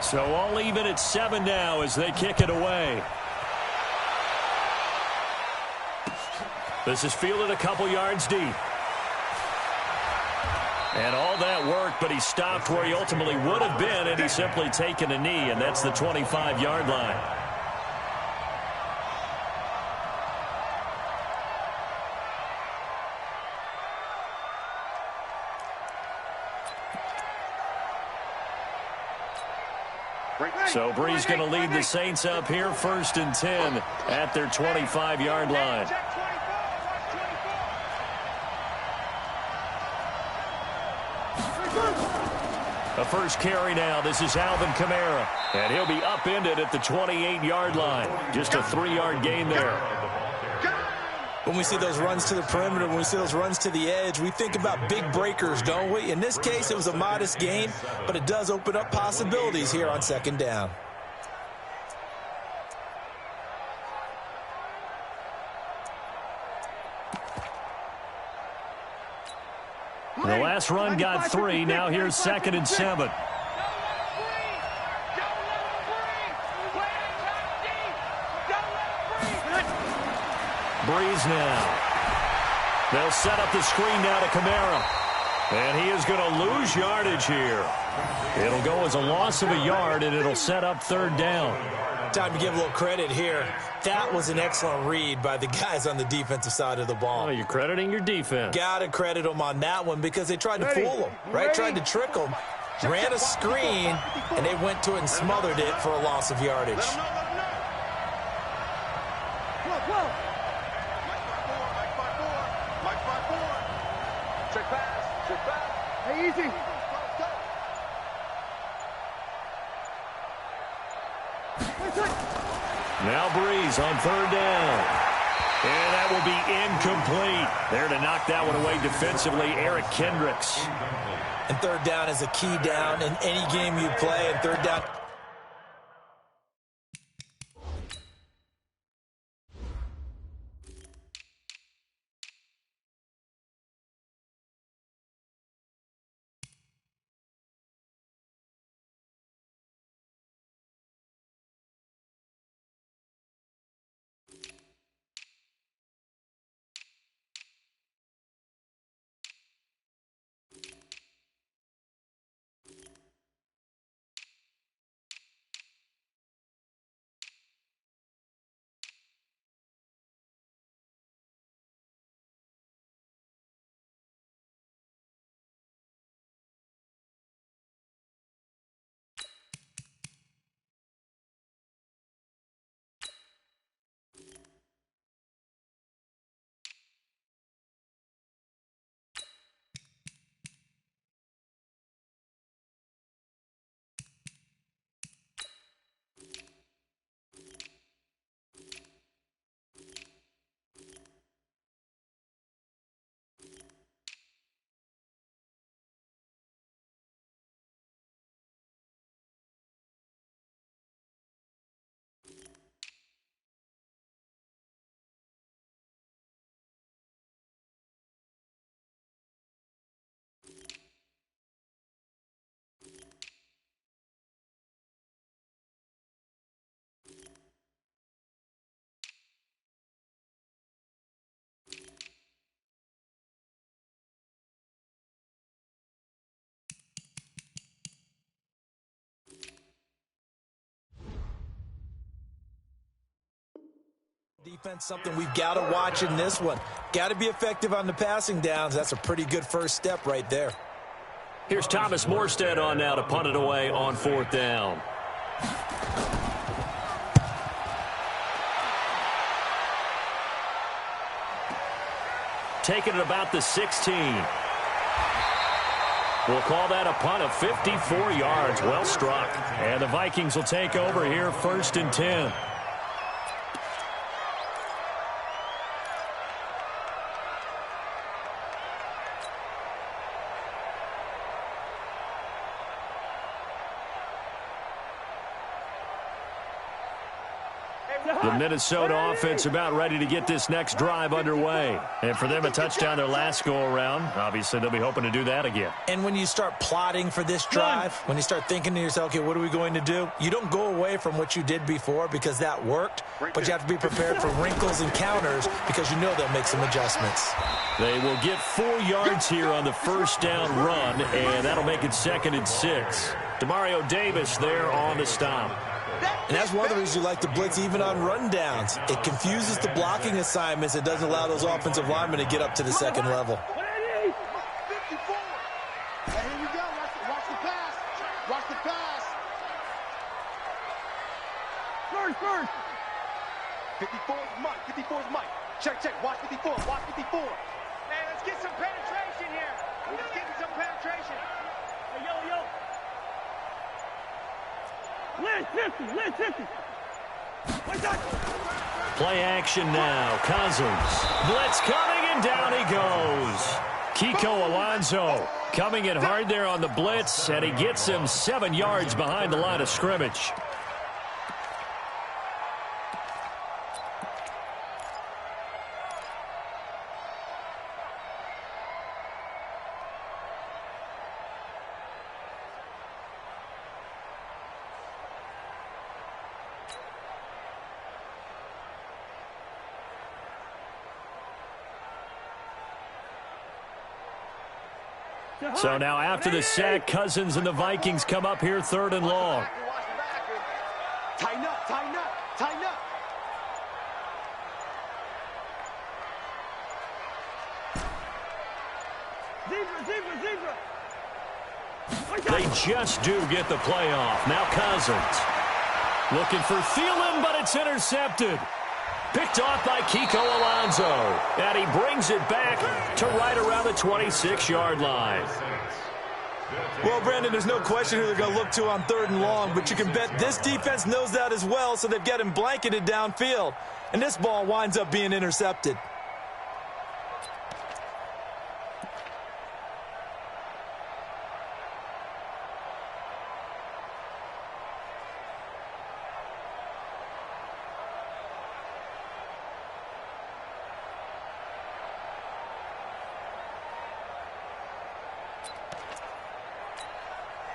So all even at 7 now as they kick it away. This is fielded a couple yards deep. And all that work, but he stopped where he ultimately would have been, and he's simply taken a knee, and that's the 25-yard line. So Brees going to lead the Saints up here, 1st and 10 at their 25-yard line. The first carry now. This is Alvin Kamara. And he'll be upended at the 28-yard line. Just a 3-yard gain there. When we see those runs to the perimeter, when we see those runs to the edge, we think about big breakers, don't we? In this case, it was a modest gain, but it does open up possibilities here on 2nd down. The last run got 3. Now here's 2nd and 7. Brees now. They'll set up the screen now to Kamara. And he is going to lose yardage here. It'll go as a loss of a yard, and it'll set up 3rd down. Time to give a little credit here. That was an excellent read by the guys on the defensive side of the ball. Oh, you're crediting your defense. Got to credit them on that one because they tried to fool them, right? Tried to trick them. Ran a screen, and they went to it and smothered it for a loss of yardage. Hey, easy. Now Brees on 3rd down. And that will be incomplete. There to knock that one away defensively, Eric Kendricks. And 3rd down is a key down in any game you play. And 3rd down. Defense, something we've got to watch in this one. Got to be effective on the passing downs. That's a pretty good first step right there. Here's Thomas Morstead on now to punt it away on 4th down. Taking it about the 16. We'll call that a punt of 54 yards. Well struck. And the Vikings will take over here, 1st and 10. Hey, The Minnesota offense about ready to get this next drive underway. And for them, a touchdown their last go-around. Obviously, they'll be hoping to do that again. And when you start plotting for this drive, when you start thinking to yourself, okay, what are we going to do? You don't go away from what you did before because that worked, but you have to be prepared for wrinkles and counters because you know they'll make some adjustments. They will get 4 yards here on the first down run, and that'll make it 2nd and 6. Demario Davis there on the stop. And that's one of the reasons you like to blitz even on rundowns. It confuses the blocking assignments. It doesn't allow those offensive linemen to get up to the second level. Hey, here we go. Watch the pass. Watch the pass. First. 54 is Mike. 54 is Mike. Check. Watch 54. Watch 54. Hey, let's get some penetration here. Let's get some penetration. Hey, yo. Lynn 50. Play action now. Cousins. Blitz coming, and down he goes. Kiko Alonso coming in hard there on the blitz, and he gets him 7 yards behind the line of scrimmage. So now after the sack, Cousins and the Vikings come up here 3rd and long. Tighten up. Zebra. They just do get the play off. Now Cousins looking for Thielen, but it's intercepted. Picked off by Kiko Alonso. And he brings it back to right around the 26-yard line. Well, Brandon, there's no question who they're going to look to on 3rd and long, but you can bet this defense knows that as well, so they've got him blanketed downfield. And this ball winds up being intercepted.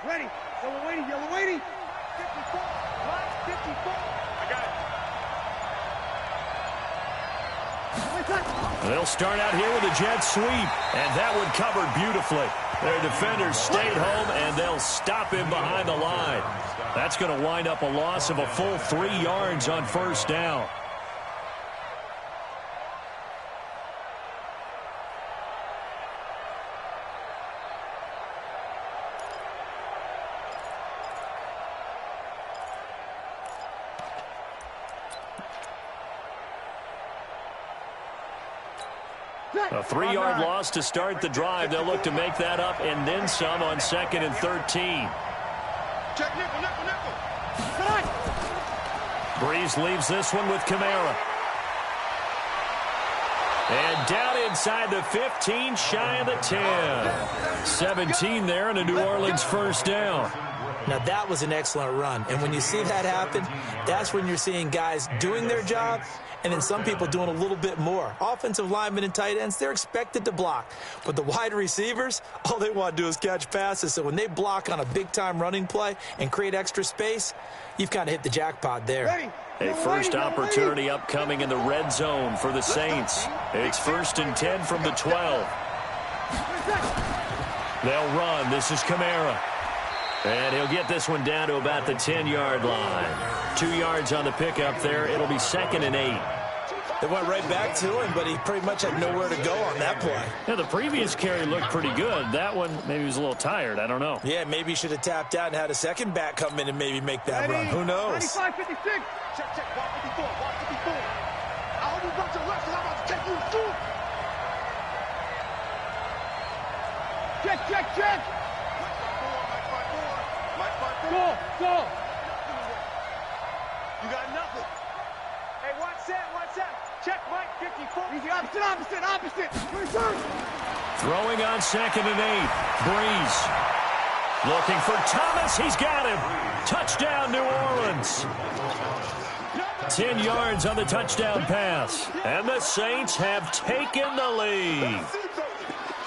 Ready. Yellow waiting. 54. Watch 54. I got it. They'll start out here with a jet sweep, and that one covered beautifully. Their defenders stayed home, and they'll stop him behind the line. That's going to wind up a loss of a full 3 yards on first down. A 3-yard loss to start the drive. They'll look to make that up and then some on 2nd and 13. Check nickel. Breeze leaves this one with Kamara. And down inside the 15, shy of the 10. 17 there and a New Orleans first down. Now, that was an excellent run. And when you see that happen, that's when you're seeing guys doing their job and then some people doing a little bit more. Offensive linemen and tight ends, they're expected to block. But the wide receivers, all they want to do is catch passes. So when they block on a big-time running play and create extra space, you've kind of hit the jackpot there. A first opportunity upcoming in the red zone for the Saints. It's 1st and 10 from the 12. They'll run. This is Kamara. And he'll get this one down to about the 10-yard line. 2 yards on the pickup there. It'll be 2nd and 8. They went right back to him, but he pretty much had nowhere to go on that play. Yeah, the previous carry looked pretty good. That one, maybe he was a little tired. I don't know. Yeah, maybe he should have tapped out and had a second back come in and maybe make that run. Who knows? 95, 56. Check. Watch 54. I hope you brought your left, because I'm about to take you to shoot. Check. Mike 5-4. Go. You got nothing. Hey, watch that. Check Mike 54. Easy, opposite. Return. Throwing on 2nd and 8. Breeze. Looking for Thomas. He's got him. Touchdown, New Orleans. 10 yards on the touchdown pass. And the Saints have taken the lead.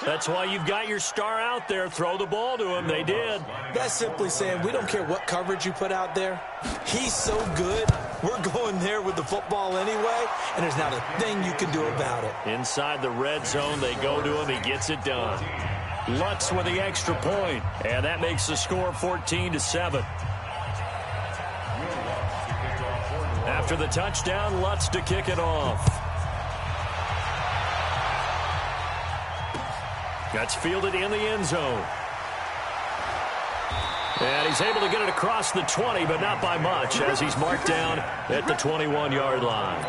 That's why you've got your star out there. Throw the ball to him. They did. That's simply saying we don't care what coverage you put out there. He's so good. We're going there with the football anyway, and there's not a thing you can do about it. Inside the red zone, they go to him. He gets it done. Lutz with the extra point, and that makes the score 14-7. After the touchdown, Lutz to kick it off. That's fielded in the end zone. And he's able to get it across the 20, but not by much, as he's marked down at the 21-yard line.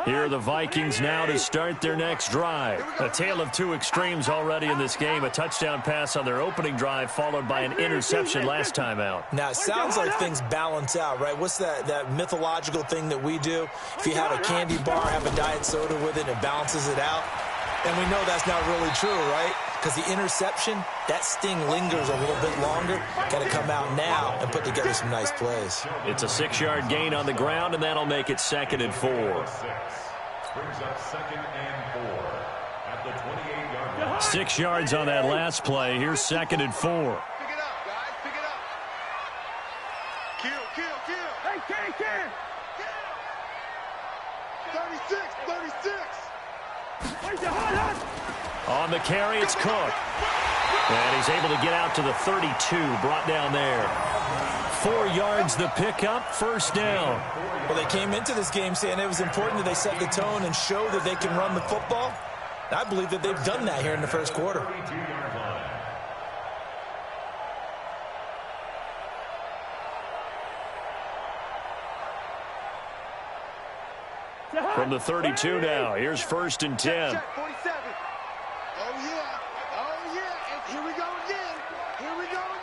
Here are the Vikings now to start their next drive. A tale of two extremes already in this game. A touchdown pass on their opening drive, followed by an interception last time out. Now, it sounds like things balance out, right? What's that mythological thing that we do? If you have a candy bar, have a diet soda with it, it balances it out. And we know that's not really true, right? Because the interception, that sting lingers a little bit longer. Got to come out now and put together some nice plays. It's a 6-yard gain on the ground, and that'll make it 2nd and 4. Brings up 2nd and 4 at the 28-yard line. 6 yards on that last play. Here's 2nd and 4. Pick it up, guys. Pick it up. Kill. Hey, kill. 36. On the carry, it's Cook. And he's able to get out to the 32, brought down there. 4 yards the pickup, 1st down. Well, they came into this game saying it was important that they set the tone and show that they can run the football. I believe that they've done that here in the first quarter. From the 32 now, here's 1st and 10. Check, 47. Oh, yeah. And here we go again.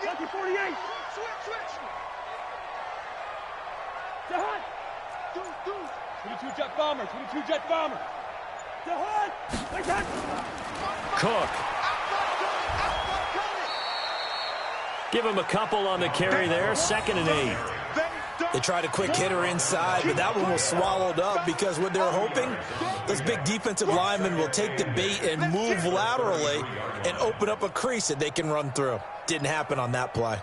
Lucky 48. Switch. To Hunt. Deuce. 22 jet bomber. To Hunt. Cook. Give him a couple on the carry there. 2nd and 8. They tried a quick hitter inside, but that one was swallowed up because what they're hoping, those big defensive linemen will take the bait and move laterally and open up a crease that they can run through. Didn't happen on that play.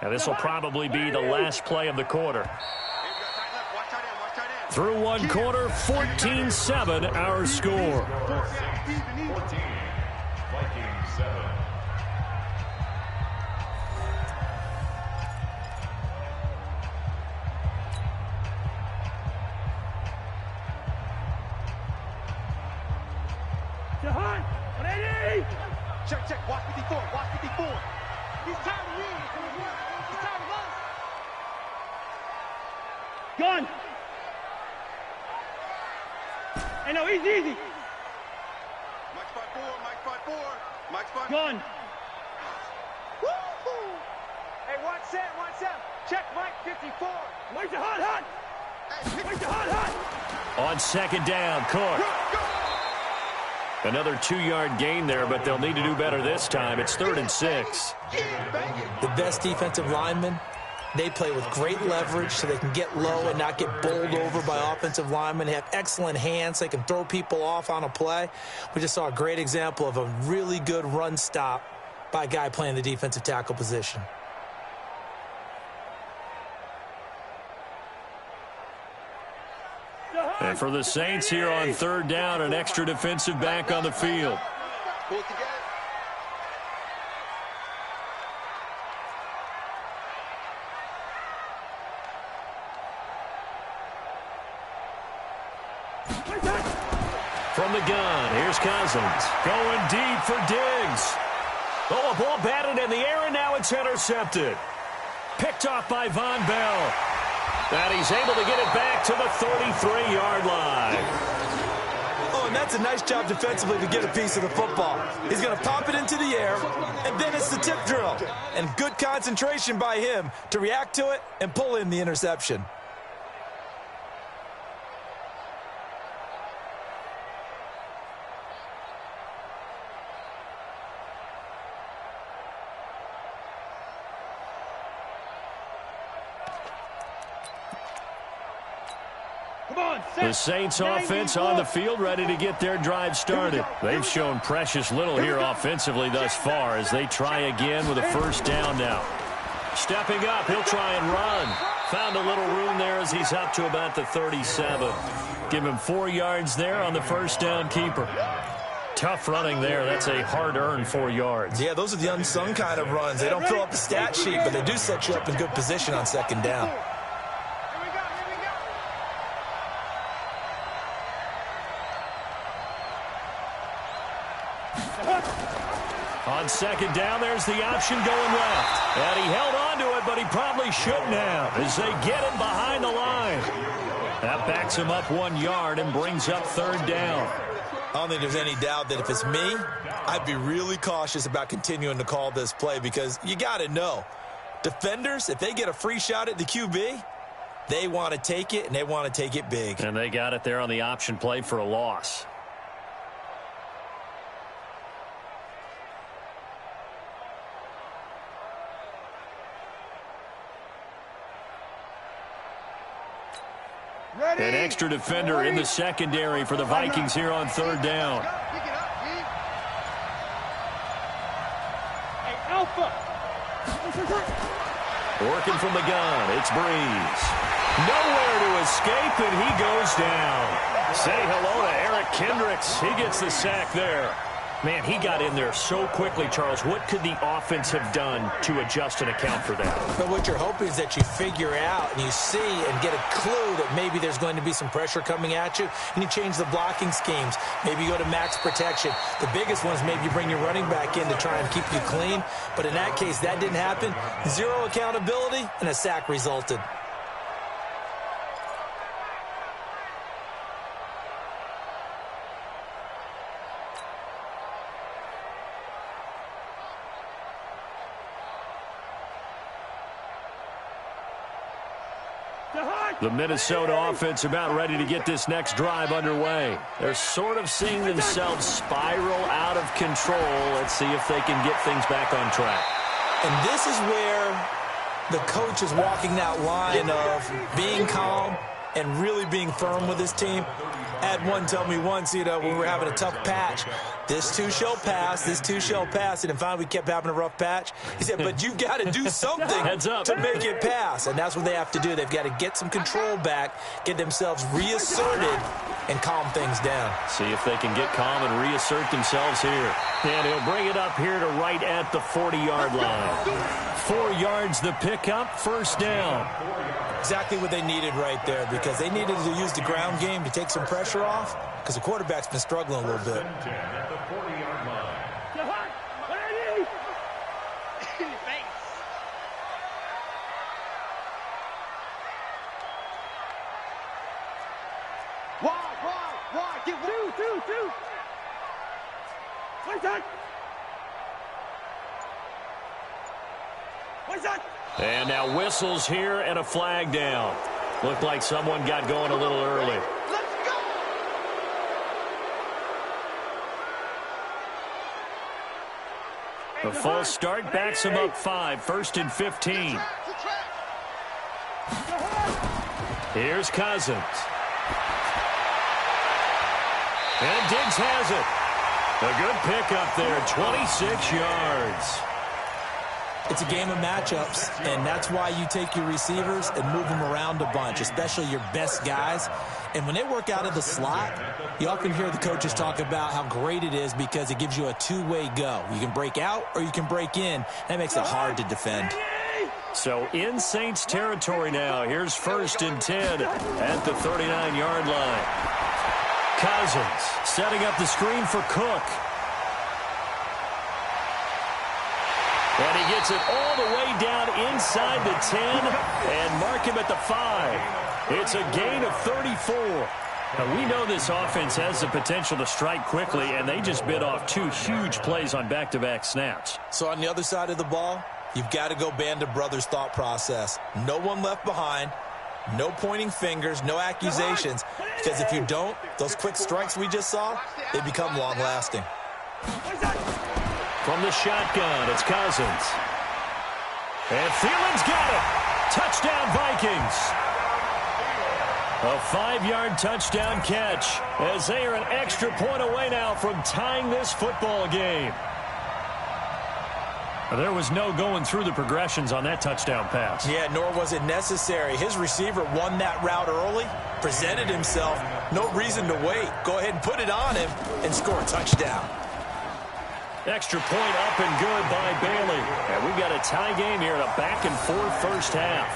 Now this will probably be the last play of the quarter. Through one quarter, 14-7 our score. 14, Vikings 7. Jahan, 180. Check. Watch 54. He's tired of you. He's tired of us. Gun. Hey, no, easy. Mike's 5'4". Gun. Woo-hoo. Hey, one set. Check Mike 54. Where's the hot? Where's the hot? On 2nd down, Cook. Another 2-yard gain there, but they'll need to do better this time. It's 3rd and 6. The best defensive linemen, they play with great leverage so they can get low and not get bowled over by offensive linemen. They have excellent hands. They can throw people off on a play. We just saw a great example of a really good run stop by a guy playing the defensive tackle position. And for the Saints here on 3rd down, an extra defensive back on the field. From the gun, here's Cousins. Going deep for Diggs. Oh, a ball batted in the air, and now it's intercepted. Picked off by Von Bell. And he's able to get it back to the 33-yard line. Oh, and that's a nice job defensively to get a piece of the football. He's going to pop it into the air, and then it's the tip drill. And good concentration by him to react to it and pull in the interception. The Saints offense on the field, ready to get their drive started. They've shown precious little here offensively thus far as they try again with a first down now. Stepping up, he'll try and run. Found a little room there as he's up to about the 37. Give him 4 yards there on the first down keeper. Tough running there. That's a hard-earned 4 yards. Yeah, those are the unsung kind of runs. They don't fill up the stat sheet, but they do set you up in good position on second down. On second down, there's the option going left. And he held on to it, but he probably shouldn't have as they get him behind the line. That backs him up 1 yard and brings up third down. I don't think there's any doubt that if it's me, I'd be really cautious about continuing to call this play because you got to know, defenders, if they get a free shot at the QB, they want to take it, and they want to take it big. And they got it there on the option play for a loss. An extra defender in the secondary for the Vikings here on third down. Working from the gun, it's Breeze. Nowhere to escape, and he goes down. Say hello to Eric Kendricks. He gets the sack there. Man, he got in there so quickly, Charles. What could the offense have done to adjust and account for that? But what you're hoping is that you figure out and you see and get a clue that maybe there's going to be some pressure coming at you, and you change the blocking schemes. Maybe you go to max protection. The biggest one is maybe you bring your running back in to try and keep you clean. But in that case, that didn't happen. Zero accountability, and a sack resulted. The Minnesota offense about ready to get this next drive underway. They're sort of seeing themselves spiral out of control. Let's see if they can get things back on track. And this is where the coach is walking that line of being calm and really being firm with his team. I had one tell me once, when we were having a tough patch, this too shall pass, this too shall pass. And then finally we kept having a rough patch. He said, but you've got to do something to make it pass. And that's what they have to do. They've got to get some control back, get themselves reasserted, and calm things down. See if they can get calm and reassert themselves here. And he'll bring it up here to right at the 40-yard line. 4 yards the pickup, first down. Exactly what they needed right there, because they needed to use the ground game to take some pressure off, because the quarterback's been struggling a little bit. Wide, get two. What's that? And now whistles here and a flag down. Looked like someone got going a little early. Let's go! The false start backs him up 5, first and 15. Here's Cousins. And Diggs has it. A good pickup there, 26 yards. It's a game of matchups, and that's why you take your receivers and move them around a bunch, especially your best guys. And when they work out of the slot, you often hear the coaches talk about how great it is because it gives you a two-way go. You can break out or you can break in. That makes it hard to defend. So in Saints territory now. Here's first and 10 at the 39-yard line. Cousins setting up the screen for Cook. And he gets it all the way down inside the 10 and mark him at the 5. It's a gain of 34. Now, we know this offense has the potential to strike quickly, and they just bit off 2 huge plays on back-to-back snaps. So on the other side of the ball, you've got to go Band of Brothers thought process. No one left behind. No pointing fingers, no accusations, because if you don't, those quick strikes we just saw, they become long-lasting. From the shotgun, it's Cousins. And Thielen's got it. Touchdown, Vikings. A 5-yard touchdown catch as they are an extra point away now from tying this football game. There was no going through the progressions on that touchdown pass. Yeah, nor was it necessary. His receiver won that route early, presented himself. No reason to wait. Go ahead and put it on him and score a touchdown. Extra point up and good by Bailey. And we've got a tie game here in a back-and-forth first half.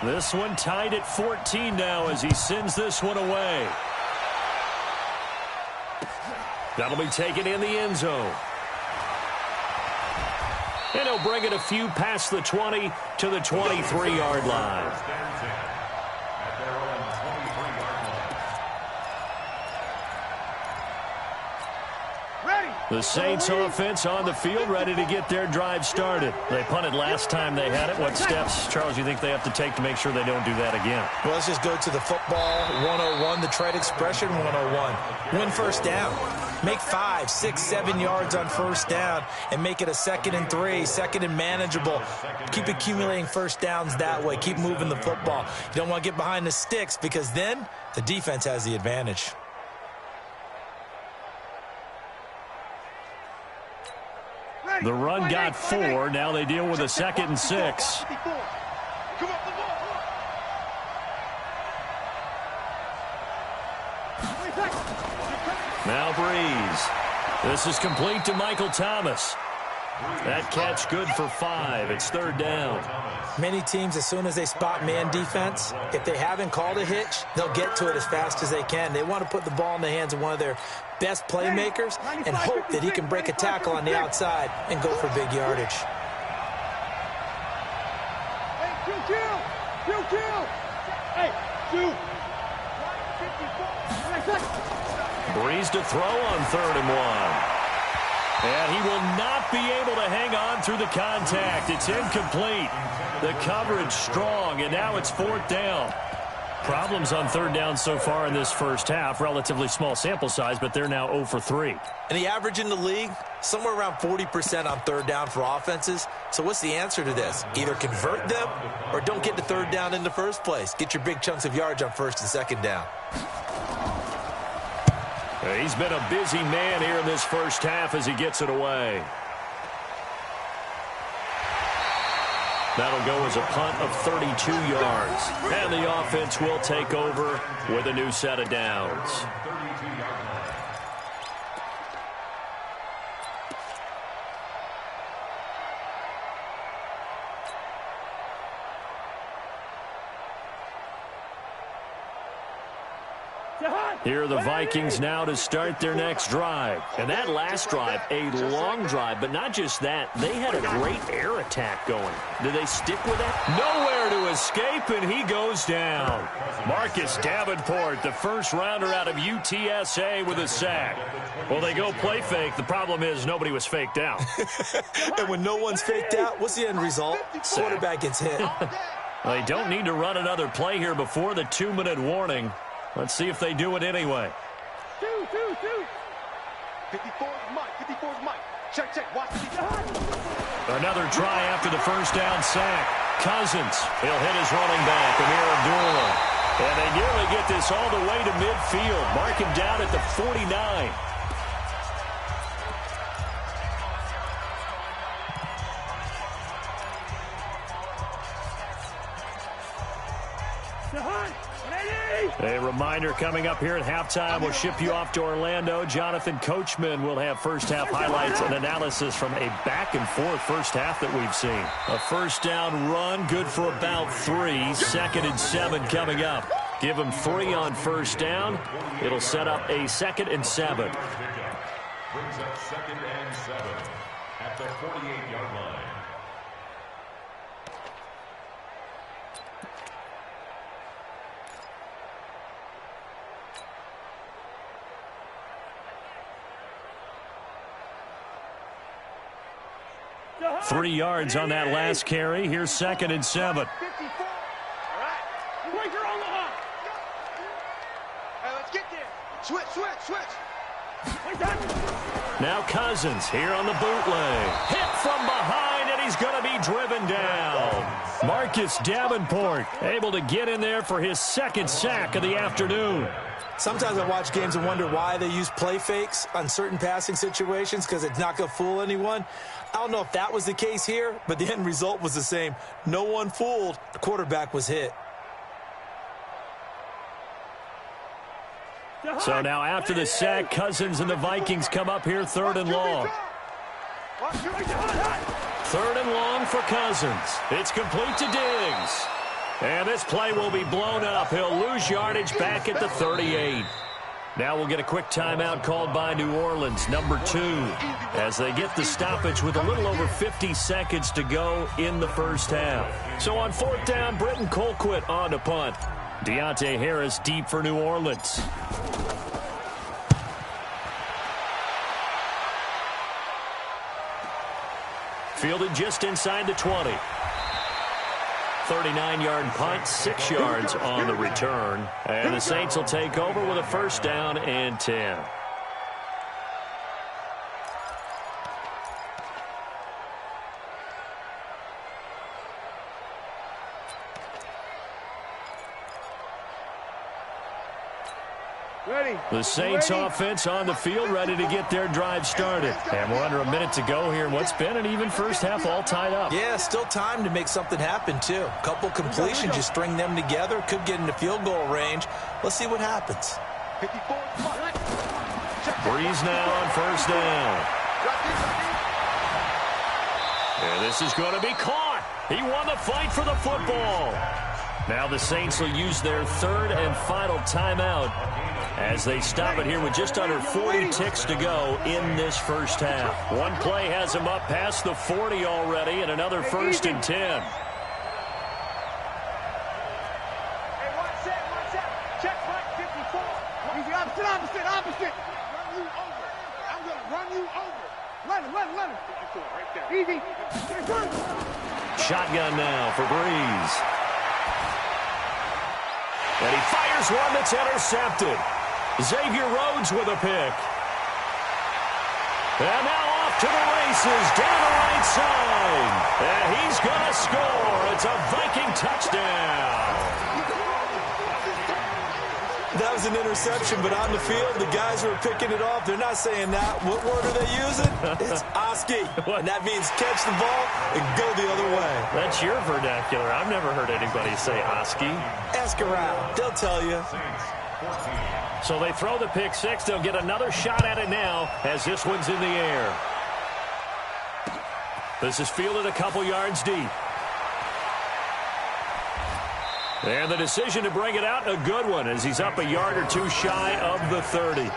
This one tied at 14 now as he sends this one away. That'll be taken in the end zone. And he'll bring it a few past the 20 to the 23-yard line. The Saints offense on the field, ready to get their drive started. They punted last time they had it. What steps, Charles, you think they have to take to make sure they don't do that again? Well, let's just go to the football 101, the trade expression 101. Win first down. Make 5, 6, 7 yards on first down and make it a 2nd and 3, 2nd and manageable. Keep accumulating first downs that way. Keep moving the football. You don't want to get behind the sticks because then the defense has the advantage. The run got 4. Now they deal with a 2nd and 6. Now Breeze. This is complete to Michael Thomas. That catch good for 5. It's 3rd down. Many teams, as soon as they spot man defense, if they haven't called a hitch, they'll get to it as fast as they can. They want to put the ball in the hands of one of their best playmakers and hope that he can break a tackle on the outside and go for big yardage. Breeze to throw on 3rd and 1. And he will not be able to hang on through the contact. It's incomplete. The coverage strong, and now it's 4th down. Problems on 3rd down so far in this first half. Relatively small sample size, but they're now 0 for 3. And the average in the league, somewhere around 40% on 3rd down for offenses. So what's the answer to this? Either convert them or don't get to 3rd down in the first place. Get your big chunks of yards on 1st and 2nd down. He's been a busy man here in this first half as he gets it away. That'll go as a punt of 32 yards. And the offense will take over with a new set of downs. Here are the Vikings now to start their next drive. And that last drive, a long drive, but not just that. They had a great air attack going. Did they stick with that? Nowhere to escape, and he goes down. Marcus Davenport, the first rounder out of UTSA with a sack. Well, they go play fake. The problem is nobody was faked out. And when no one's faked out, what's the end result? Quarterback gets hit. They don't need to run another play here before the 2-minute warning. Let's see if they do it anyway. 54's Mike. 54's Mike. Check, check. Watch the Another try after the first down sack. Cousins. He'll hit his running back, Amir Abdullah. And they nearly get this all the way to midfield. Mark him down at the 49. A reminder coming up here at halftime. We'll ship you off to Orlando. Jonathan Coachman will have first half highlights and analysis from a back-and-forth first half that we've seen. A first down run, good for about 3. 2nd and 7 coming up. Give them 3 on first down. It'll set up a 2nd and 7. Brings up 2nd and 7 at the 48-yard line. Go 3 yards on that last carry. Here's 2nd and 7. 54. All right. Breaker on the hop. Hey, let's get there. Switch. Now Cousins here on the bootleg. Hit from behind, and he's going to be driven down. Marcus Davenport able to get in there for his 2nd sack of the afternoon. Sometimes I watch games and wonder why they use play fakes on certain passing situations, because it's not going to fool anyone. I don't know if that was the case here, but the end result was the same. No one fooled. The quarterback was hit. So now after the sack, Cousins and the Vikings come up here 3rd and long. 3rd and long for Cousins. It's complete to Diggs. And this play will be blown up. He'll lose yardage back at the 38. Now we'll get a quick timeout called by New Orleans, number 2, as they get the stoppage with a little over 50 seconds to go in the first half. So on 4th down, Britton Colquitt on to punt. Deontay Harris deep for New Orleans. Fielded just inside the 20. 39-yard punt, 6 yards on the return. And the Saints will take over with a 1st down and 10. The Saints offense on the field, ready to get their drive started. And we're under a minute to go here in what's been an even first half, all tied up. Yeah, still time to make something happen, too. A couple completions, just string them together. Could get into field goal range. Let's see what happens. Breeze now on 1st down. And this is going to be caught. He won the fight for the football. Now the Saints will use their 3rd and final timeout as they stop it here with just under 40 ticks to go in this first half. One play has them up past the 40 already, and another 1st and 10. Hey, one set. Check right, 54. He's the opposite. Run you over. I'm going to run you over. Let him. 54, right there. Easy. Shotgun now for Breeze. And he fires one that's intercepted. Xavier Rhodes with a pick. And now off to the races down the right side. And he's going to score. It's a Viking touchdown. That was an interception, but on the field, the guys who are picking it off, they're not saying that. What word are they using? It's Oski. And that means catch the ball and go the other way. That's your vernacular. I've never heard anybody say Oski. Ask around. They'll tell you. So they throw the pick 6. They'll get another shot at it now as this one's in the air. This is fielded a couple yards deep. And the decision to bring it out, a good one, as he's up a yard or 2 shy of the 30.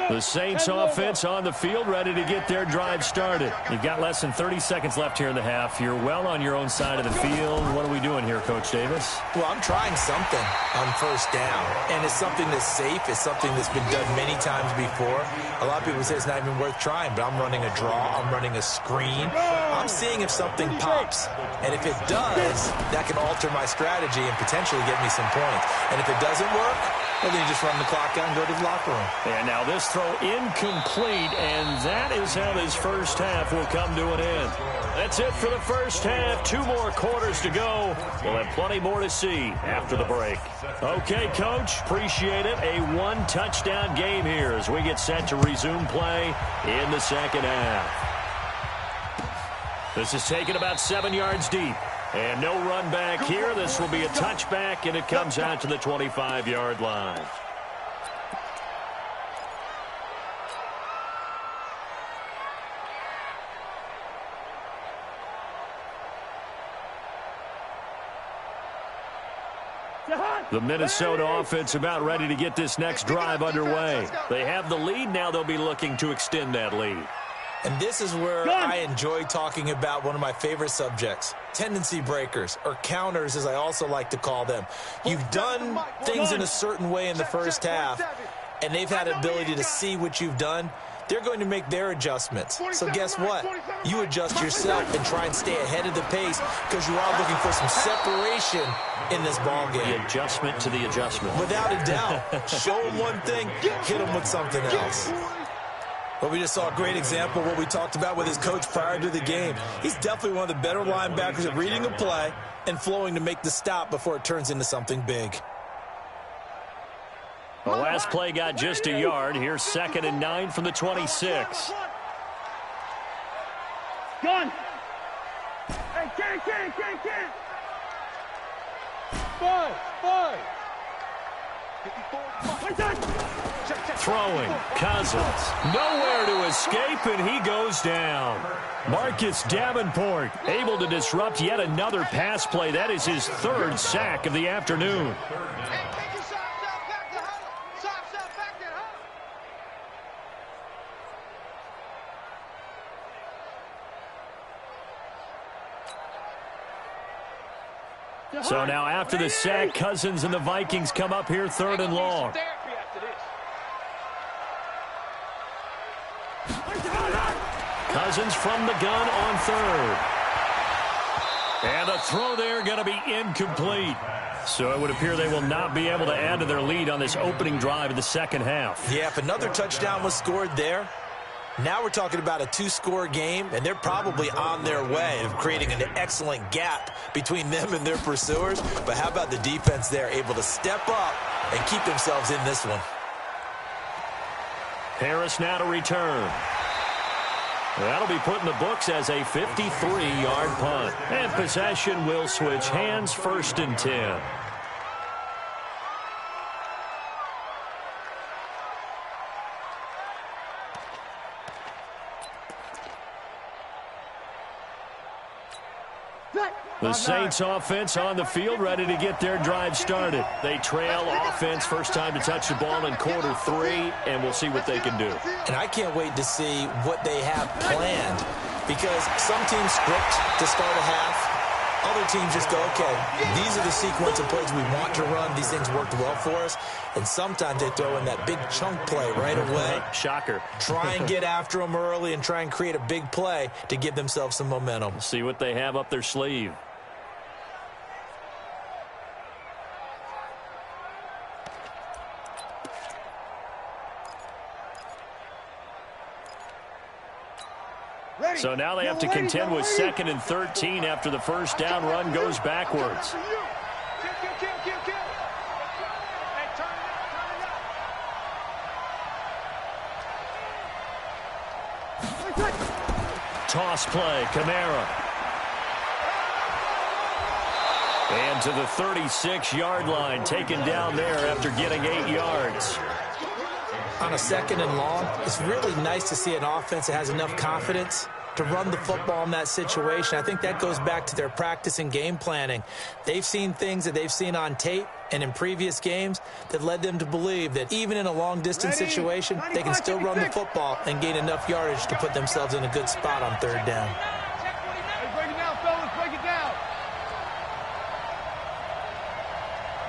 The Saints offense on the field, ready to get their drive started. You've got less than 30 seconds left here in the half. You're well on your own side of the field. What are we doing here, Coach Davis? Well, I'm trying something on 1st down, and it's something that's safe. It's something that's been done many times before. A lot of people say it's not even worth trying, but I'm running a draw. I'm running a screen. I'm seeing if something pops, and if it does, that can alter my strategy and potentially get me some points. And if it doesn't work, well, then you just run the clock out and go to the locker room. And now this throw incomplete, and that is how this first half will come to an end. That's it for the first half. 2 more quarters to go. We'll have plenty more to see after the break. Okay, Coach, appreciate it. A 1-touchdown game here as we get set to resume play in the second half. This is taken about 7 yards deep. And no run back here. This will be a touchback, and it comes out to the 25-yard line. The Minnesota offense about ready to get this next drive underway. They have the lead. Now they'll be looking to extend that lead. And this is where I enjoy talking about one of my favorite subjects, tendency breakers, or counters as I also like to call them. You've done things in a certain way in the first half, and they've had the ability to see what you've done. They're going to make their adjustments. So guess what? You adjust yourself and try and stay ahead of the pace because you are looking for some separation in this ball game. The adjustment to the adjustment. Without a doubt. Show them one thing, hit them with something else. But we just saw a great example of what we talked about with his coach prior to the game. He's definitely one of the better linebackers at reading a play and flowing to make the stop before it turns into something big. The last play got just a yard. Here's 2nd and 9 from the 26. Gun. Hey, get. Five. Throwing, Cousins. Nowhere to escape, and he goes down. Marcus Davenport able to disrupt yet another pass play. That is his 3rd sack of the afternoon. So now after the sack, Cousins and the Vikings come up here 3rd and long. Cousins from the gun on 3rd. And a throw there going to be incomplete. So it would appear they will not be able to add to their lead on this opening drive of the second half. Yeah, if another touchdown was scored there, now we're talking about a 2-score game, and they're probably on their way of creating an excellent gap between them and their pursuers. But how about the defense there, able to step up and keep themselves in this one? Harris now to return. That'll be put in the books as a 53-yard punt. And possession will switch hands, 1st and 10. The Saints offense on the field ready to get their drive started. They trail offense, first time to touch the ball in quarter 3, and we'll see what they can do. And I can't wait to see what they have planned, because some teams script to start a half. Other teams just go, okay, these are the sequence of plays we want to run. These things worked well for us. And sometimes they throw in that big chunk play right away. Shocker. Try and get after them early and try and create a big play to give themselves some momentum. See what they have up their sleeve. So now they have to contend with 2nd and 13 after the first down run goes backwards. Toss play, Kamara. And to the 36-yard line, taken down there after getting 8 yards. On a 2nd and long, it's really nice to see an offense that has enough confidence to run the football in that situation. I think that goes back to their practice and game planning. They've seen things that they've seen on tape and in previous games that led them to believe that even in a long-distance situation, they can still run the football and gain enough yardage to put themselves in a good spot on 3rd down. Hey, break it down, fellas. Break it down.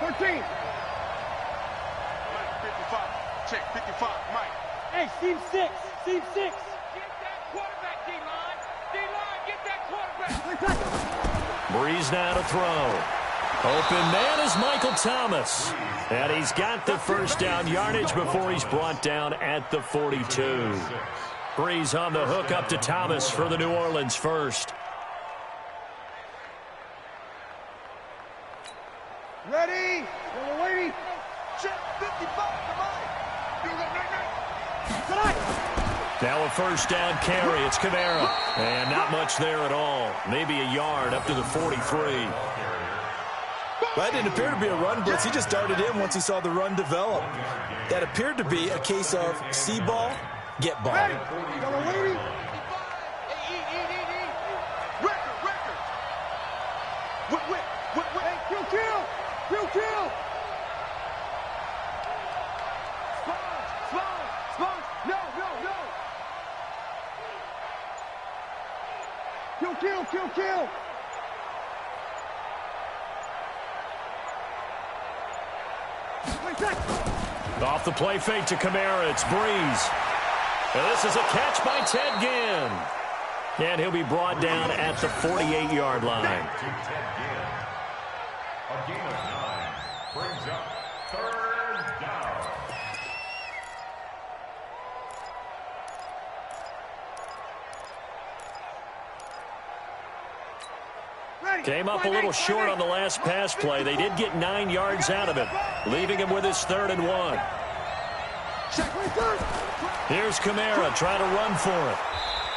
13. 55. Check 55. Mike. Hey, Steve 6. Steve 6. Get that quarterback, D-line. D-line, get that quarterback. Breeze now to throw. Open man is Michael Thomas. And he's got the first down yardage before he's brought down at the 42. Breeze on the hook up to Thomas for the New Orleans first. Ready? Waiting. Check 55. Come on. You go Now a first down carry. It's Kamara. And not much there at all. Maybe a yard up to the 43. That didn't appear to be a run blitz. He just darted in once he saw the run develop. That appeared to be a case of see ball, get ball. Ready? Waiting. Record. Hey, kill. Off the play fake to Kamara, it's Breeze. And this is a catch by Ted Ginn. And he'll be brought down at the 48-yard line. A gain of 9 brings up 3rd down. Came up a little short on the last pass play. They did get 9 yards out of it, leaving him with his 3rd and 1. Here's Kamara trying to run for it.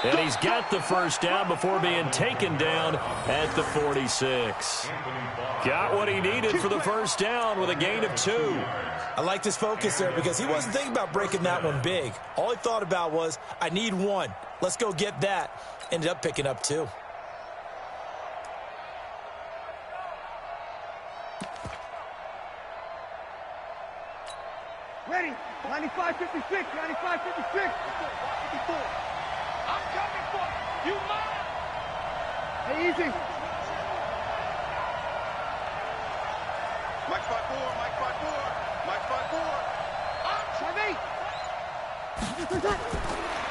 And he's got the first down before being taken down at the 46. Got what he needed for the first down with a gain of 2. I like this focus there because he wasn't thinking about breaking that one big. All he thought about was, I need 1. Let's go get that. Ended up picking up 2. Ready. 95-56. 95-56. I'm coming for you. You mine. Hey, easy. Mike 5-4, Mike 5-4, Mike 5-4.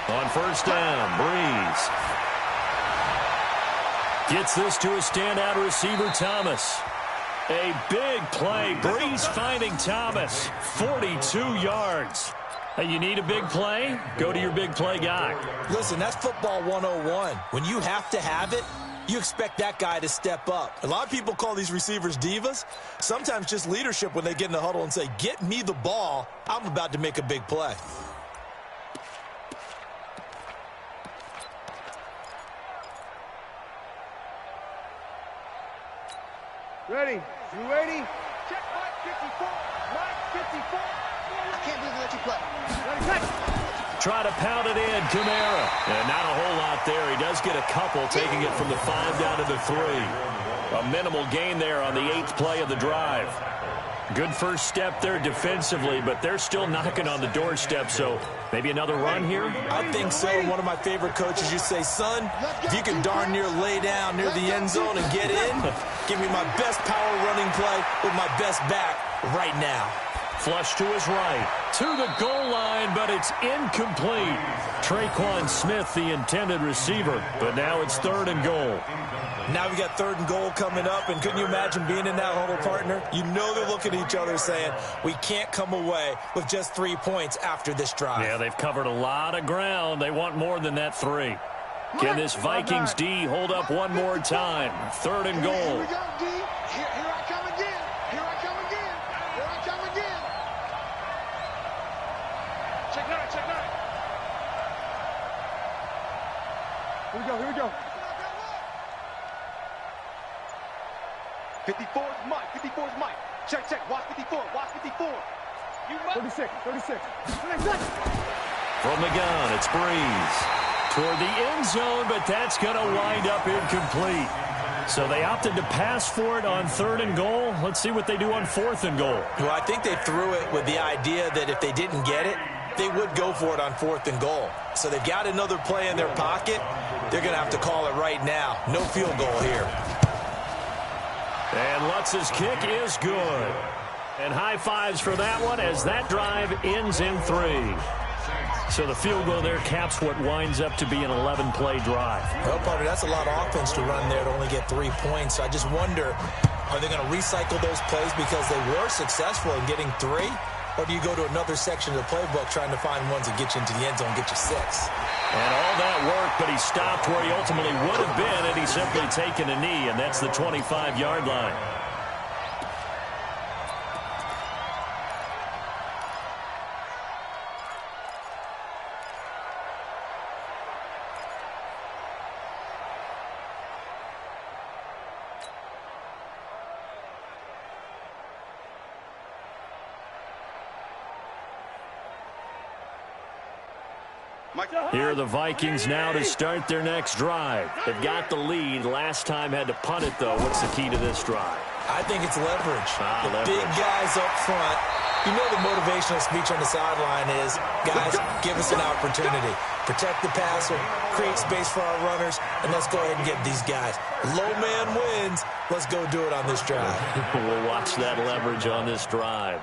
On first down, Breeze gets this to a standout receiver, Thomas. A big play. Breeze finding Thomas. 42 yards. Hey, you need a big play? Go to your big play guy. Listen, that's football 101. When you have to have it, you expect that guy to step up. A lot of people call these receivers divas. Sometimes just leadership when they get in the huddle and say, get me the ball. I'm about to make a big play. Ready. You ready? Check Mike 54. Mike 54. I can't believe they let you play. Ready, set. Try to pound it in, Kamara. And not a whole lot there. He does get a couple, taking it from the 5 down to the 3. A minimal gain there on the 8th play of the drive. Good first step there defensively, but they're still knocking on the doorstep, so maybe another run here? I think so. One of my favorite coaches used to say, son, if you can darn near lay down near the end zone and get in, give me my best power running play with my best back right now. Flush to his right, to the goal line, but it's incomplete. Traquan Smith, the intended receiver, but now it's 3rd and goal. Now we got 3rd and goal coming up, and couldn't you imagine being in that huddle, partner? You know they're looking at each other saying, we can't come away with just 3 points after this drive. Yeah, they've covered a lot of ground. They want more than that 3. Can this Vikings D hold up one more time? 3rd and goal. Here we go, D. Here I come again. Here I come again. Here I come again. Check 9. Check 9. Here we go. Here we go. 54's Mike. 54's Mike. Check, check. Watch 54. Watch 54. You must. 36. 36. From the gun, it's Breeze. Toward the end zone, but that's going to wind up incomplete. So they opted to pass for it on 3rd and goal. Let's see what they do on 4th and goal. Well, I think they threw it with the idea that if they didn't get it, they would go for it on 4th and goal. So they've got another play in their pocket. They're going to have to call it right now. No field goal here. And Lutz's kick is good. And high fives for that one as that drive ends in 3. So the field goal there caps what winds up to be an 11-play drive. Well, partner, that's a lot of offense to run there to only get 3 points. So I just wonder, are they going to recycle those plays because they were successful in getting 3? Or do you go to another section of the playbook trying to find ones that get you into the end zone and get you 6? And all that work, but he stopped where he ultimately would have been had he simply taken a knee, and that's the 25-yard line. Here are the Vikings now to start their next drive. They've got the lead. Last time had to punt it, though. What's the key to this drive? I think it's leverage. The leverage. big guys up front. You know the motivational speech on the sideline is, guys, give us an opportunity. Protect the passer, create space for our runners, and let's go ahead and get these guys. Low man wins. Let's go do it on this drive. We'll watch that leverage on this drive.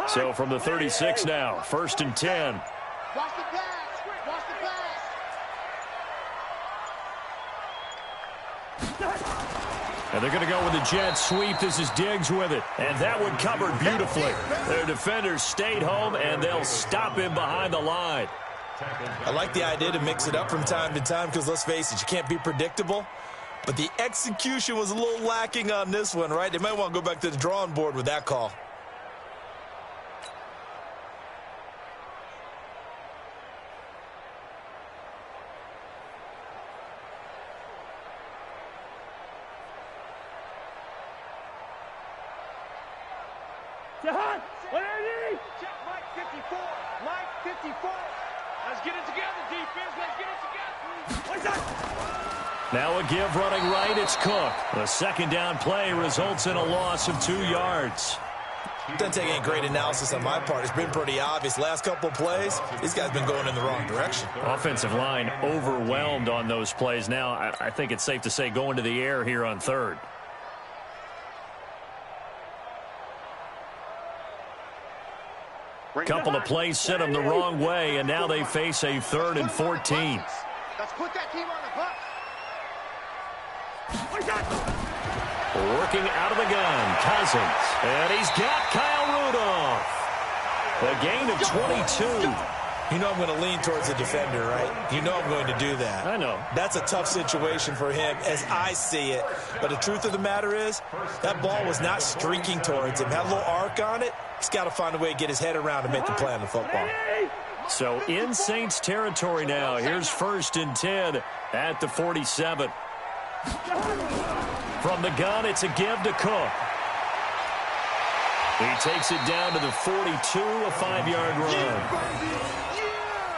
So from the 36 now, 1st and 10. Watch the pass. Watch the pass. And they're going to go with the jet sweep. This is Diggs with it. And that one covered beautifully. Their defenders stayed home, and they'll stop him behind the line. I like the idea to mix it up from time to time because, let's face it, you can't be predictable. But the execution was a little lacking on this one, right? They might want to go back to the drawing board with that call. Check Mike 54. Mike 54. Let's get it together, defense. Let's get it together. Now a give running right. It's Cook. The second down play results in a loss of 2 yards. Doesn't take any great analysis on my part. It's been pretty obvious. Last couple of plays, these guys been going in the wrong direction. Offensive line overwhelmed on those plays. Now I think it's safe to say going to the air here on 3rd. Couple of plays sent them the wrong way, and now they face a 3rd and 14. Let's put that team on the bus. Working out of the gun, Cousins. And he's got Kyle Rudolph. A gain of 22. You know I'm going to lean towards the defender, right? You know I'm going to do that. I know. That's a tough situation for him as I see it. But the truth of the matter is, that ball was not streaking towards him. Had a little arc on it. He's got to find a way to get his head around and make the play on the football. So in Saints territory now. Here's 1st and 10 at the 47. From the gun, it's a give to Cook. He takes it down to the 42, a 5-yard run.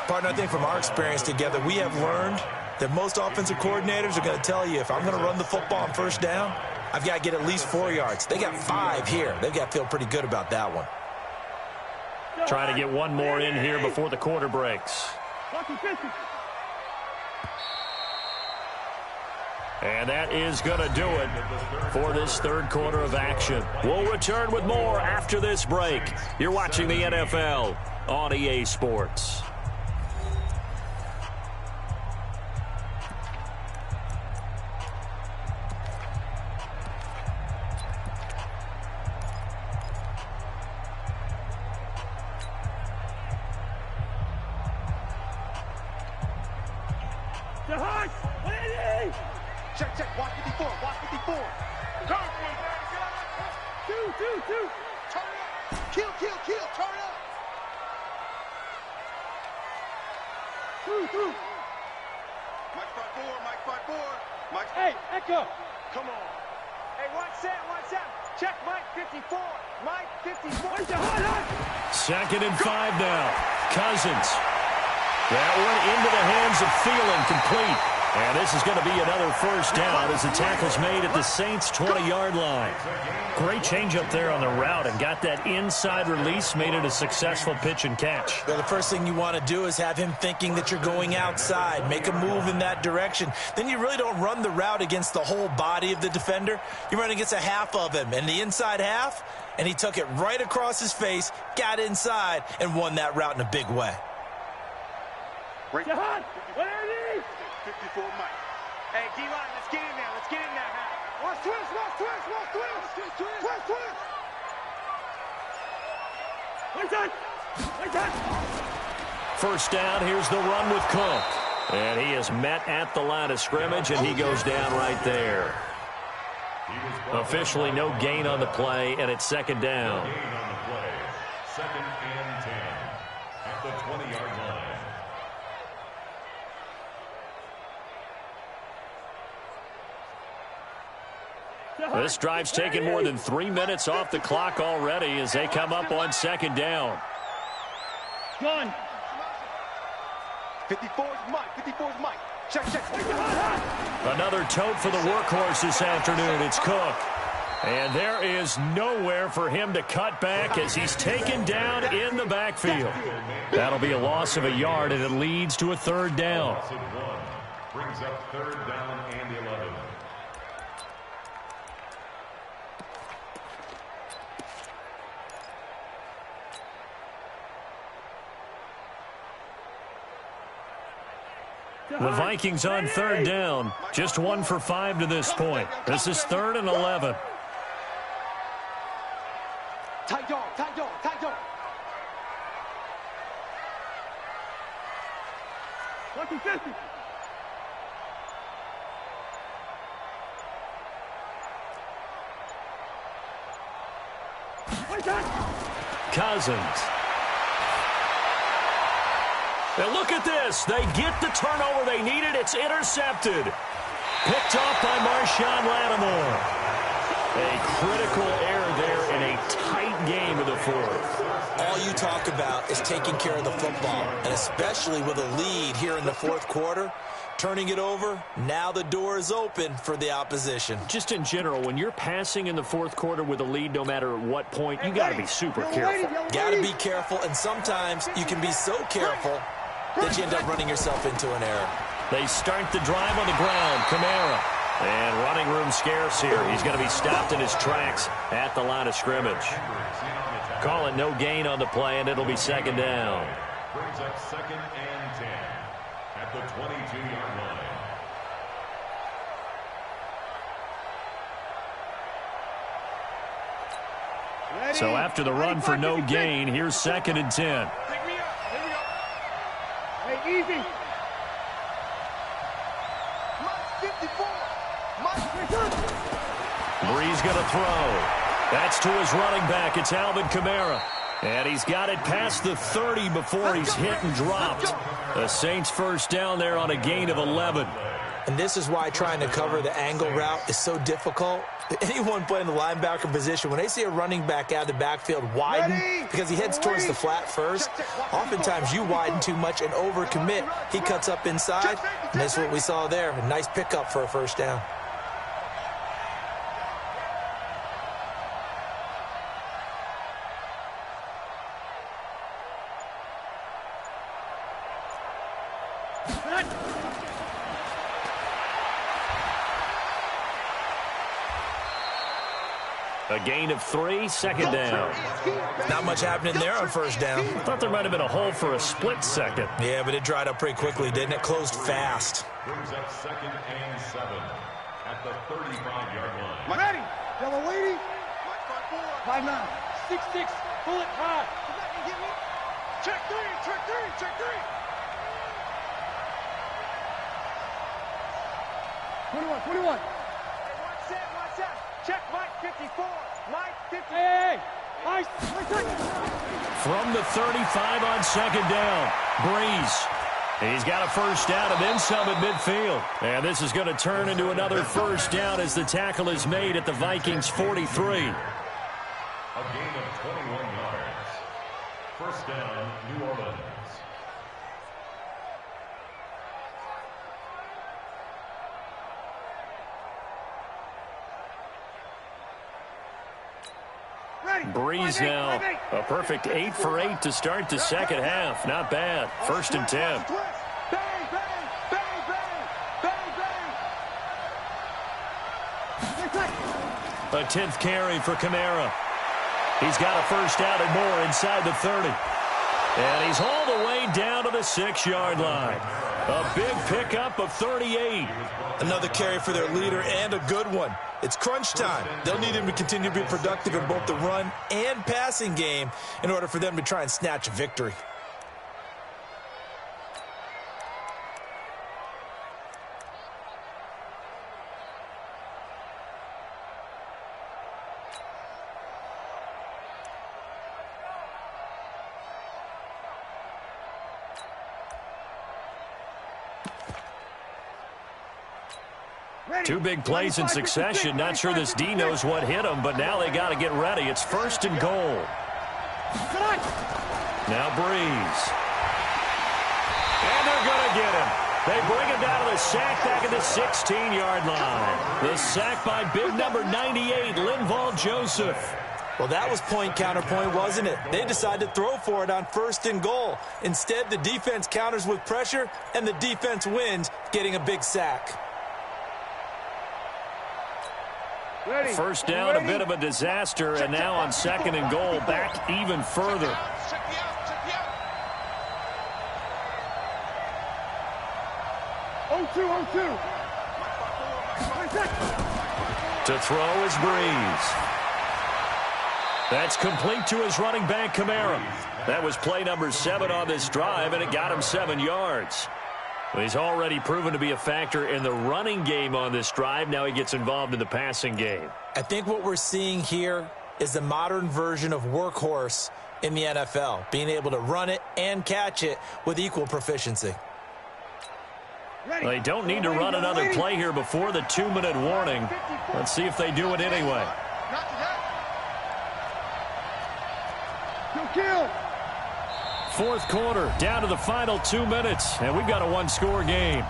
Partner, I think from our experience together, we have learned that most offensive coordinators are going to tell you, if I'm going to run the football on 1st down, I've got to get at least 4 yards. They got 5 here. They've got to feel pretty good about that one. Trying to get one more in here before the quarter breaks. And that is going to do it for this 3rd quarter of action. We'll return with more after this break. You're watching the NFL on EA Sports. Check. Watch 54. Watch 54. Turn up. Kill. Turn up. Mike 5-4. Hey, Echo. Come on. Hey, watch that. Check Mike 54. Mike 54. 2nd and 5 now. Cousins. That one into the hands of Thielen, complete. And this is going to be another 1st down as the tackle's made at the Saints' 20-yard line. Great change up there on the route and got that inside release, made it a successful pitch and catch. Well, the first thing you want to do is have him thinking that you're going outside, make a move in that direction. Then you really don't run the route against the whole body of the defender. You run against a half of him, and the inside half, and he took it right across his face, got inside, and won that route in a big way. 54 Mike. Hey, D-line, let's get in there. Watch twist. First down, here's the run with Cook. And he is met at the line of scrimmage, and he goes down right there. Officially no gain on the play, and it's 2nd down. Gain on the play. 2nd and 10 at the 20-yard line. This drive's taken more than 3 minutes off the clock already as they come up on 2nd down. Gun. 54's Mike. Check. Another tote for the workhorse this afternoon. It's Cook. And there is nowhere for him to cut back as he's taken down in the backfield. That'll be a loss of a yard, and it leads to a 3rd down. Loss of 1 brings up 3rd down and 11. The Vikings on third down. Just 1 for 5 to this point. This is 3rd and 11. Tight dog, tight dog, tight dog. Lucky 50. Cousins. And look at this. They get the turnover they needed. It's intercepted. Picked off by Marshawn Lattimore. A critical error there in a tight game of the fourth. All you talk about is taking care of the football, and especially with a lead here in the fourth quarter, turning it over, now the door is open for the opposition. Just in general, when you're passing in the fourth quarter with a lead, no matter at what point, you got to be super careful. Got to be careful, and sometimes you can be so careful that you end up running yourself into an error. They start the drive on the ground. Kamara. And running room scarce here. He's going to be stopped in his tracks at the line of scrimmage. Call it no gain on the play, and it'll be 2nd down. Brings up 2nd and 10 at the 22-yard line. So after the run for no gain, here's 2nd and 10. Hey, easy. Breeze going to throw. That's to his running back. It's Alvin Kamara. And he's got it past the 30 before he's hit and dropped. The Saints first down there on a gain of 11. And this is why trying to cover the angle route is so difficult. Anyone playing the linebacker position, when they see a running back out of the backfield widen because he heads towards the flat first, oftentimes you widen too much and overcommit. He cuts up inside, and that's what we saw there. A nice pickup for a first down. A gain of 3, 2nd down. Not much happening there on first down. I thought there might have been a hole for a split second. Yeah, but it dried up pretty quickly, didn't it? Closed fast. Brings up 2nd and 7 at the 35-yard line. Ready. Yellow lady. 5'9". 6'6". Pull it high. Check 3. Check 3. Check 3. 21. One set. Check Mike 54. Mike 54. Hey. Nice. From the 35 on 2nd down, Breeze. He's got a first down and then some at midfield. And this is going to turn into another first down as the tackle is made at the Vikings 43. A gain of 21 yards. First down, New Orleans. Breeze now a perfect 8 for 8 to start the second half. Not bad. 1st and 10. Bang, bang, bang, bang, bang, bang. A 10th carry for Kamara. He's got a first down and more inside the 30. And he's all the way down to the 6-yard line. A big pickup of 38. Another carry for their leader and a good one. It's crunch time. They'll need him to continue to be productive in both the run and passing game in order for them to try and snatch a victory. Two big plays in succession. Not sure this D knows what hit him, but now they got to get ready. It's 1st and goal. Now Breeze. And they're going to get him. They bring him down to the sack back at the 16-yard line. The sack by big number 98, Linval Joseph. Well, that was point counterpoint, wasn't it? They decided to throw for it on 1st and goal. Instead, the defense counters with pressure, and the defense wins, getting a big sack. Ready. First down, a bit of a disaster, and now on 2nd and goal, back even further. Check me out. 2nd To throw is Breeze. That's complete to his running back, Kamara. That was play number 7 on this drive, and it got him 7 yards. He's already proven to be a factor in the running game on this drive. Now he gets involved in the passing game. I think what we're seeing here is the modern version of workhorse in the NFL, being able to run it and catch it with equal proficiency. They don't need to run another play here before the 2-minute warning. Let's see if they do it anyway. Kill. Fourth quarter, down to the final 2 minutes, and we've got a one-score game.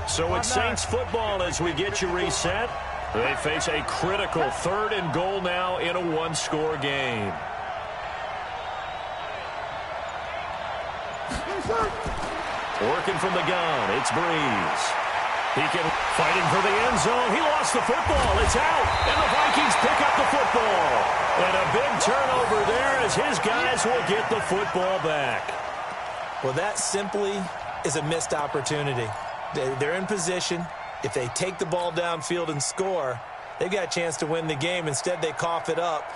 So it's Saints football as we get you reset. They face a critical 3rd and goal now in a one-score game. Working from the gun, it's Breeze. He can fighting for the end zone. He lost the football. It's out, and the Vikings pick up the football. And a big turnover there as his guys will get the football back. Well, that simply is a missed opportunity. They're in position. If they take the ball downfield and score, they've got a chance to win the game. Instead, they cough it up.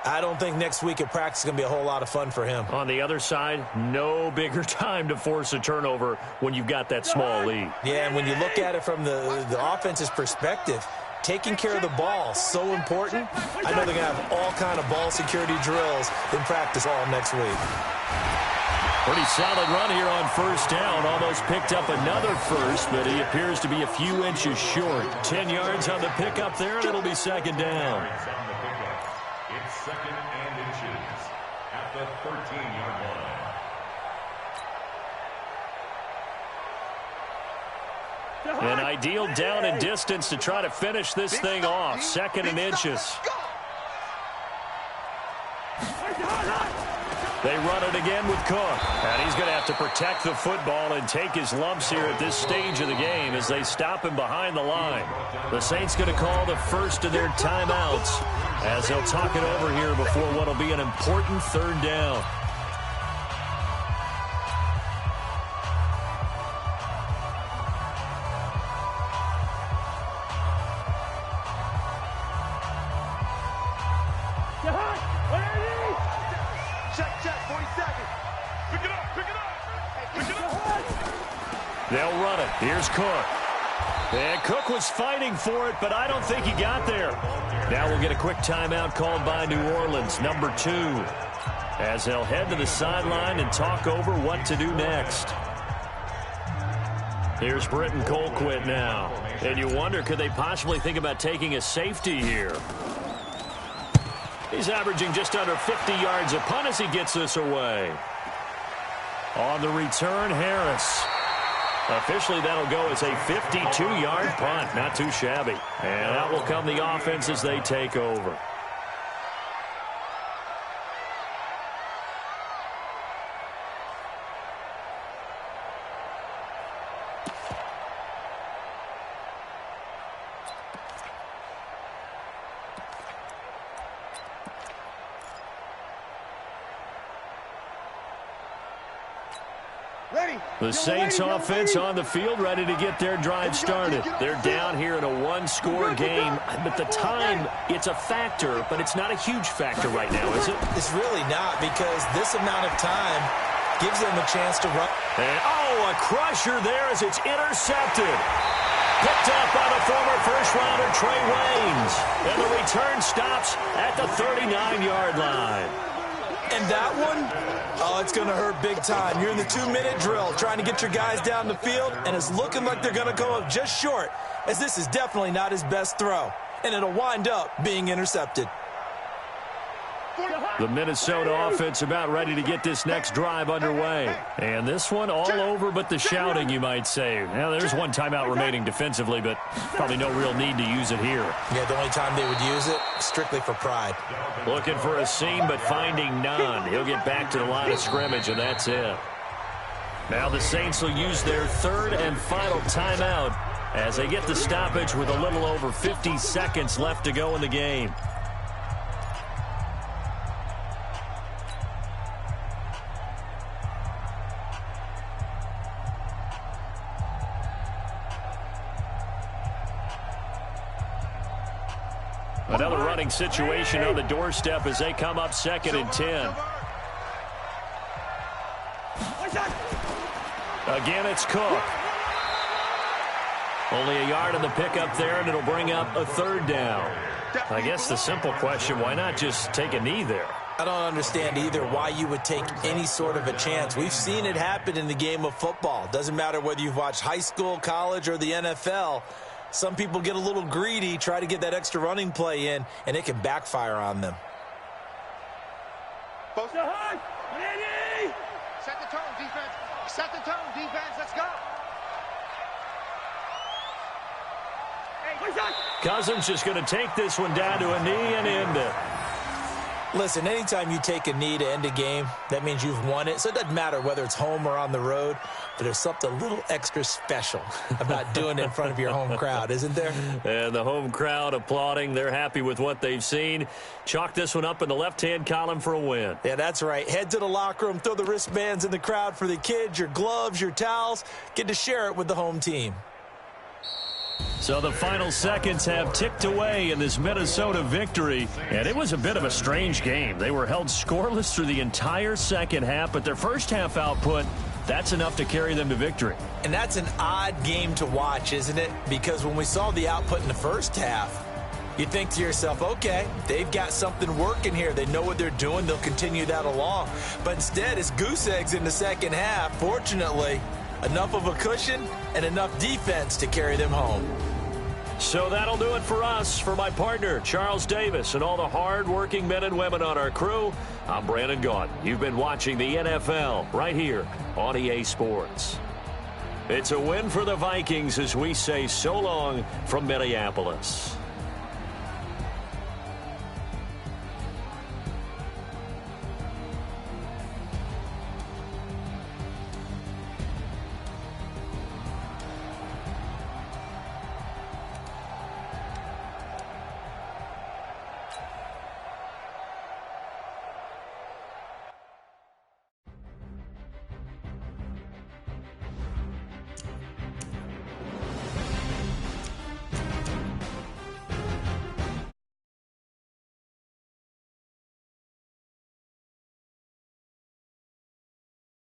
I don't think next week at practice is going to be a whole lot of fun for him. On the other side, no bigger time to force a turnover when you've got that small lead. Yeah, and when you look at it from the offense's perspective, taking care of the ball is so important. I know they're going to have all kind of ball security drills in practice all next week. Pretty solid run here on first down. Almost picked up another first, but he appears to be a few inches short. 10 yards on the pickup there, and it'll be second down. It's 2nd and inches at the 13-yard line. An ideal down and distance to try to finish this thing off. 2nd and inches. They run it again with Cook. And he's going to have to protect the football and take his lumps here at this stage of the game as they stop him behind the line. The Saints going to call the first of their timeouts as they'll talk it over here before what will be an important 3rd down. They'll run it. Here's Cook. And Cook was fighting for it, but I don't think he got there. Now we'll get a quick timeout called by New Orleans, number 2, as they'll head to the sideline and talk over what to do next. Here's Britton Colquitt now. And you wonder, could they possibly think about taking a safety here? He's averaging just under 50 yards a punt as he gets this away. On the return, Harris. Officially, that'll go as a 52-yard punt. Not too shabby. And out will come the offense as they take over. The Saints offense on the field, ready to get their drive started. They're down here in a one-score game, but the time, it's a factor, but it's not a huge factor right now, is it? It's really not, because this amount of time gives them a chance to run. And, oh, a crusher there as it's intercepted. Picked up by the former first-rounder Trey Waynes. And the return stops at the 39-yard line. And that one, oh, it's going to hurt big time. You're in the 2-minute drill trying to get your guys down the field, and it's looking like they're going to come up just short, as this is definitely not his best throw. And it'll wind up being intercepted. The Minnesota offense about ready to get this next drive underway. And this one all over but the shouting, you might say. Now, there's one timeout remaining defensively, but probably no real need to use it here. Yeah, the only time they would use it, strictly for pride. Looking for a seam, but finding none. He'll get back to the line of scrimmage, and that's it. Now the Saints will use their third and final timeout as they get the stoppage with a little over 50 seconds left to go in the game. Another running situation on the doorstep as they come up 2nd and 10. Again, it's Cook. Only a yard on the pickup there, and it'll bring up a 3rd down. I guess the simple question, why not just take a knee there? I don't understand either why you would take any sort of a chance. We've seen it happen in the game of football. Doesn't matter whether you've watched high school, college, or the NFL. Some people get a little greedy, try to get that extra running play in, and it can backfire on them. Set the tone, defense. Set the tone, defense. Let's go. Cousins just going to take this one down to a knee and end it. Listen, anytime you take a knee to end a game, that means you've won it. So it doesn't matter whether it's home or on the road, but there's something a little extra special about doing it in front of your home crowd, isn't there? And the home crowd applauding. They're happy with what they've seen. Chalk this one up in the left-hand column for a win. Yeah, that's right. Head to the locker room, throw the wristbands in the crowd for the kids, your gloves, your towels. Get to share it with the home team. So the final seconds have ticked away in this Minnesota victory, and it was a bit of a strange game. They were held scoreless through the entire second half, but their first half output, that's enough to carry them to victory. And that's an odd game to watch, isn't it? Because when we saw the output in the first half, you think to yourself, okay, they've got something working here. They know what they're doing. They'll continue that along. But instead, it's goose eggs in the second half. Fortunately, enough of a cushion and enough defense to carry them home. So that'll do it for us. For my partner, Charles Davis, and all the hard-working men and women on our crew, I'm Brandon Gaudin. You've been watching the NFL right here on EA Sports. It's a win for the Vikings as we say so long from Minneapolis.